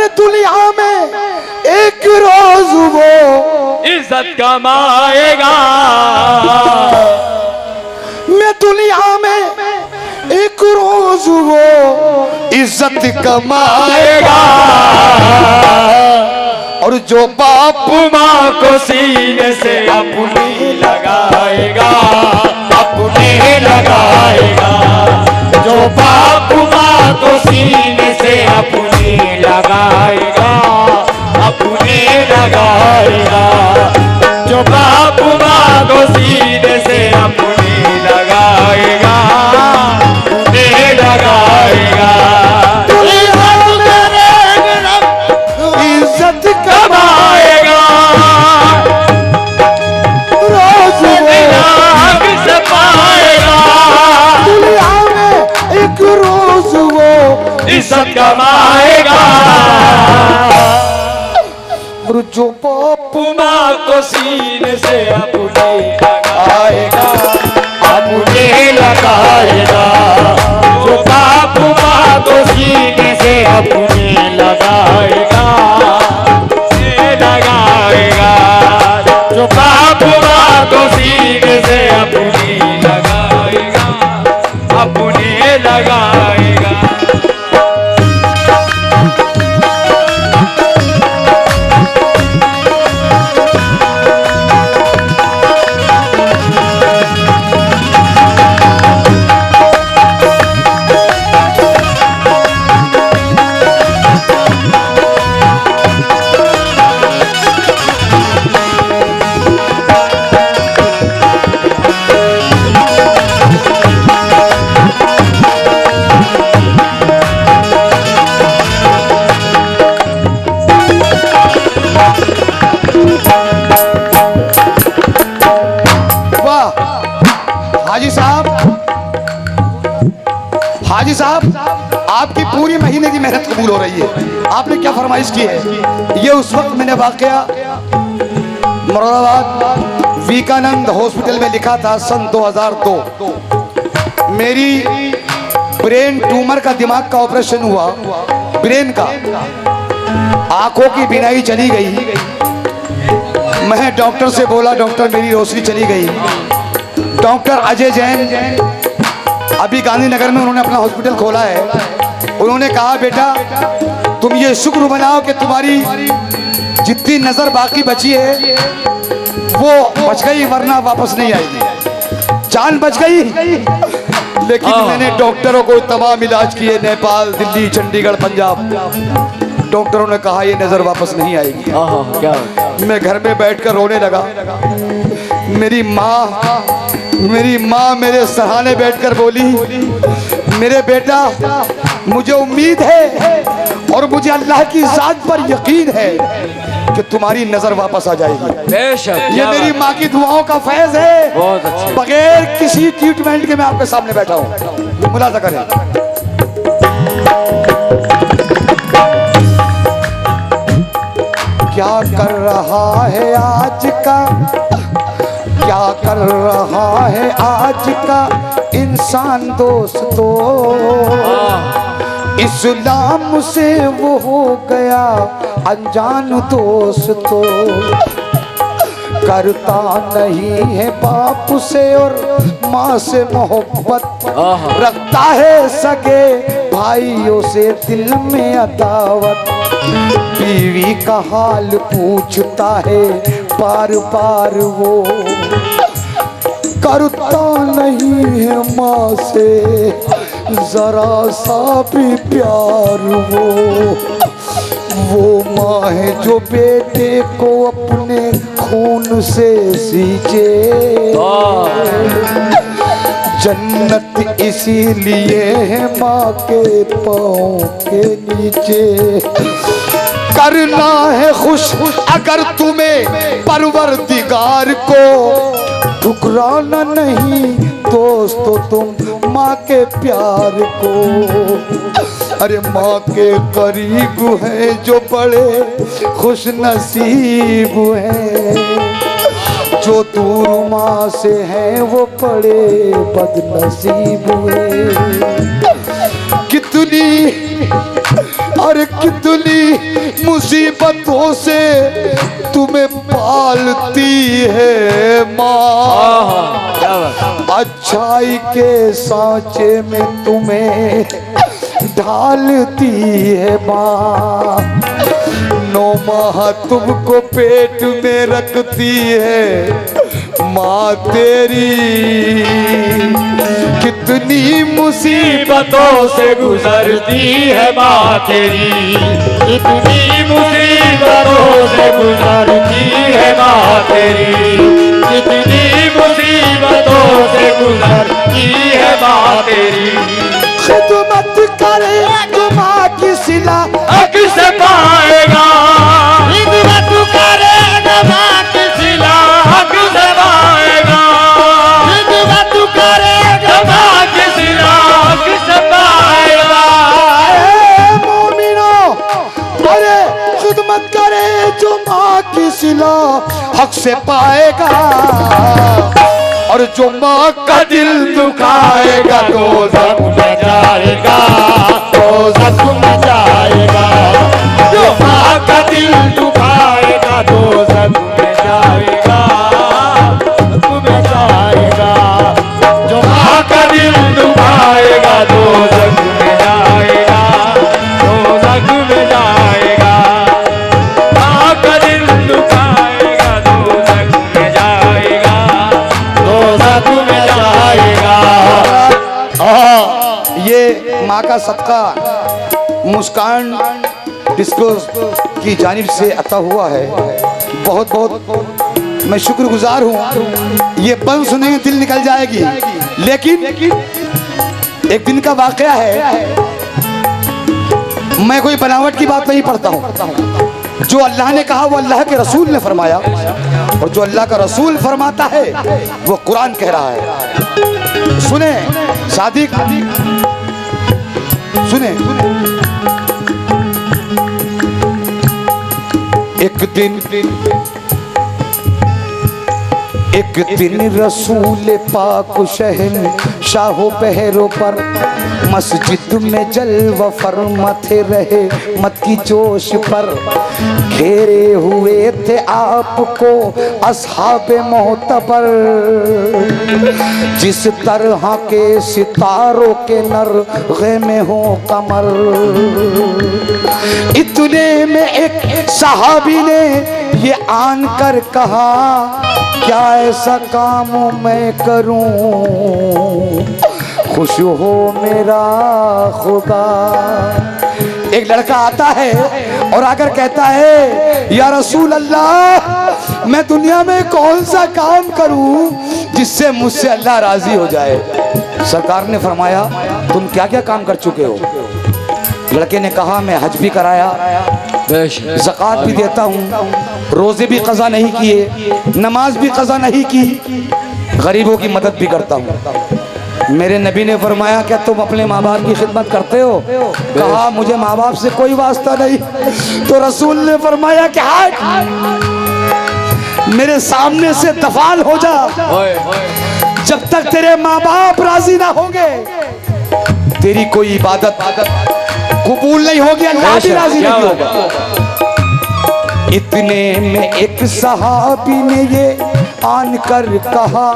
अरे दुनिया में एक रोज वो इज्जत कमाएगा। मैं दुनिया में एक रोज वो इज्जत कमाएगा। और जो बाप माँ को सीने से अपनी लगाएगा, अपने लगाएगा। जो बाप माँ को सीने से अपनी लगाएगा, अपने लगाएगा। जो बाप माँ को सीने से अपनी लगाएगा, अपने लगाएगा। इज्जत कमाएगा, रोज आग से पाएगा। दुनिया में एक रोज वो इज्जत कमाएगा। और जो बाप माँ को सीने से अपने लगाएगा, अपने लगाएगा। जो बाप माँ को सीने से अपने लगाएगा, अपने लगाएगा। जो बाप माँ को सीने से अपने लगाएगा, अपने लगाएगा। हाजी साहब, आपकी पूरी महीने की मेहनत कबूल हो रही है। आपने क्या फरमाइश की है? ये उस वक्त मैंने वाकया मुरादाबाद विवेकानंद हॉस्पिटल में लिखा था सन 2002। मेरी ब्रेन ट्यूमर का, दिमाग का ऑपरेशन हुआ, ब्रेन का। आंखों की बीनाई चली गई। मैं डॉक्टर से बोला, डॉक्टर मेरी रोशनी चली गई। डॉक्टर अजय जैन अभी गांधीनगर में उन्होंने अपना हॉस्पिटल खोला है। उन्होंने कहा बेटा तुम ये शुक्र मनाओ कि तुम्हारी जितनी नजर बाकी बची है वो बच गई, वरना वापस नहीं आएगी। जान बच गई, लेकिन मैंने डॉक्टरों को तमाम इलाज किए, नेपाल, दिल्ली, चंडीगढ़, पंजाब। डॉक्टरों ने कहा ये नजर वापस नहीं आएगी। मैं घर में बैठकर रोने लगा। मेरी माँ मेरे सहारे बैठकर बोली, मेरे बेटा मुझे उम्मीद है और मुझे अल्लाह की जात पर यकीन है कि तुम्हारी नजर वापस आ जाएगी। बेशक, ये मेरी माँ की दुआओं का फैज है। बहुत अच्छा। बगैर किसी ट्रीटमेंट के मैं आपके सामने बैठा हूँ। मुलाजा करें। क्या कर रहा है आज का, क्या कर रहा है आज का इंसान दोस्तों। इस्लाम से वो हो गया अनजान दोस्तों। करता नहीं है बाप से और माँ से मोहब्बत, रखता है सगे भाइयों से दिल में अदावत। बीवी का हाल पूछता है बार बार वो, करता नहीं है माँ से जरा सा भी प्यार वो माँ है जो बेटे को अपने खून से सींचे। जन्नत इसीलिए है माँ के पाँव के नीचे। करना है खुश अगर तुम्हें परवरदिगार को, ठुकराना नहीं दोस्तों तुम माँ के प्यार को। अरे माँ के करीब है जो बड़े खुश नसीब हैं, जो दूर माँ से हैं वो बड़े बदनसीब हैं। कितनी अरे कितनी मुसीबतों से तुम्हें पालती है माँ, अच्छाई के सांचे में तुम्हें ढालती है माँ। 9 माह तुमको पेट में रखती है माँ तेरी, कितनी मुसीबतों से गुजरती है माँ तेरी, कितनी मुसीबतों से गुजरती है माँ तेरी, कितनी मुसीबतों से गुजरती है माँ तेरी। खिदमत करे तो माँ की सिला हक से पाएगा, खिदमत करे तो माँ की सिला हक से पाएगा, खिदमत करे तो माँ की सिला हक से पाएगा। मोमिनो अरे खिदमत करे जो माँ की सिला हक से पाएगा, और जो माँ का दिल दुखाएगा तो जख्म में जाएगा, तो जख्म में जाएगा। जो माँ का दिल दुखाएगा तो जख्म में जाएगा, जख्म में जाएगा। जो माँ का दिल दुखाएगा तो जख्म में जाएगा, तो जख्म में जाएगा। माँ का दिल दुखाएगा तो जख्म में जाएगा, तो जख्म में जाएगा। ये माँ का सदका मुस्कान डिस्कोर्स की जानिब से अता हुआ है। बहुत बहुत मैं शुक्रगुजार हूँ। ये पन सुनेंगे दिल निकल जाएगी। लेकिन एक दिन का वाकया है, मैं कोई बनावट की बात नहीं पढ़ता हूँ। जो अल्लाह ने कहा वो अल्लाह के रसूल ने फरमाया, और जो अल्लाह का रसूल फरमाता है वो कुरान कह रहा है। सुने सादिक, सुने। एक दिन रसूल पाक शहन शाहो पहरों पर मस्जिद में जलवा फरमाते रहे मत की जोश पर। घेरे हुए थे आपको अस्हाबे मोहतबर, जिस तरह के सितारों के नरग़े में हो कमर। इतने में एक सहाबी ने ये आन कर कहा, क्या ऐसा काम मैं करूं खुश हो मेरा खुदा। एक लड़का आता है और आकर कहता है, या रसूल अल्लाह मैं दुनिया में कौन सा काम करूं जिससे मुझसे अल्लाह राजी हो जाए। सरकार ने फरमाया, तुम क्या क्या काम कर चुके हो। लड़के ने कहा, मैं हज भी कराया, ज़कात भी देता हूँ, रोजे भी कज़ा नहीं किए, नमाज भी कज़ा नहीं की, गरीबों की मदद भी करता हूँ। मेरे नबी ने फरमाया, क्या तुम अपने माँ बाप की खिदमत करते हो। कहा, मुझे माँ बाप से कोई वास्ता नहीं। तो रसूल ने फरमाया कि मेरे सामने से दफाल हो जा, जब तक तेरे माँ बाप राजी ना होंगे तेरी कोई इबादत कबूल नहीं होगी, अल्लाह भी राजी नहीं होगा। इतने में एक सहाबी ने ये आन कर कहा,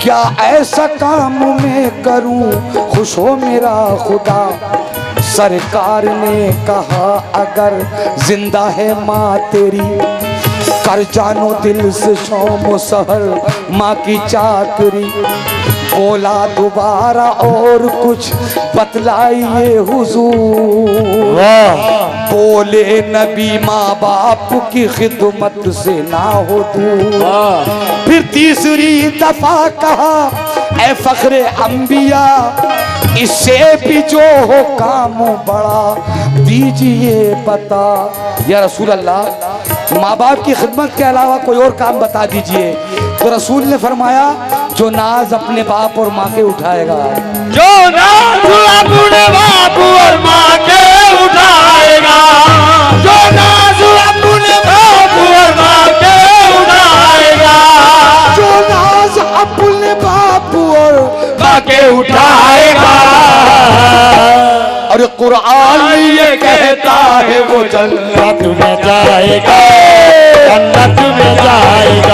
क्या ऐसा काम मैं करूं खुश हो मेरा खुदा। सरकार ने कहा, अगर जिंदा है माँ तेरी कर जानो दिल से शाम सहर माँ की चाकरी। बोला दोबारा और कुछ बतलाइए हुजूर। बोले नबी, माँ बाप की खिदमत से ना हो दूर। फिर तीसरी दफा कहा, ए फख्रे अंबिया इससे भी जो हो काम बड़ा दीजिए बता। या रसूल अल्लाह माँ बाप की खिदमत के अलावा कोई और काम बता दीजिए। तो रसूल ने फरमाया, जो नाज अपने बाप और माँ के उठाएगा, जो नाज अपने बाप और माँ के उठाएगा, जो नाज अपने बाप और माँ के उठाएगा, जो नाज अपने बाप और माँ के उठाएगा। और कुरान ये कहता जन्नत में जाएगा, जन्नत में जाएगा।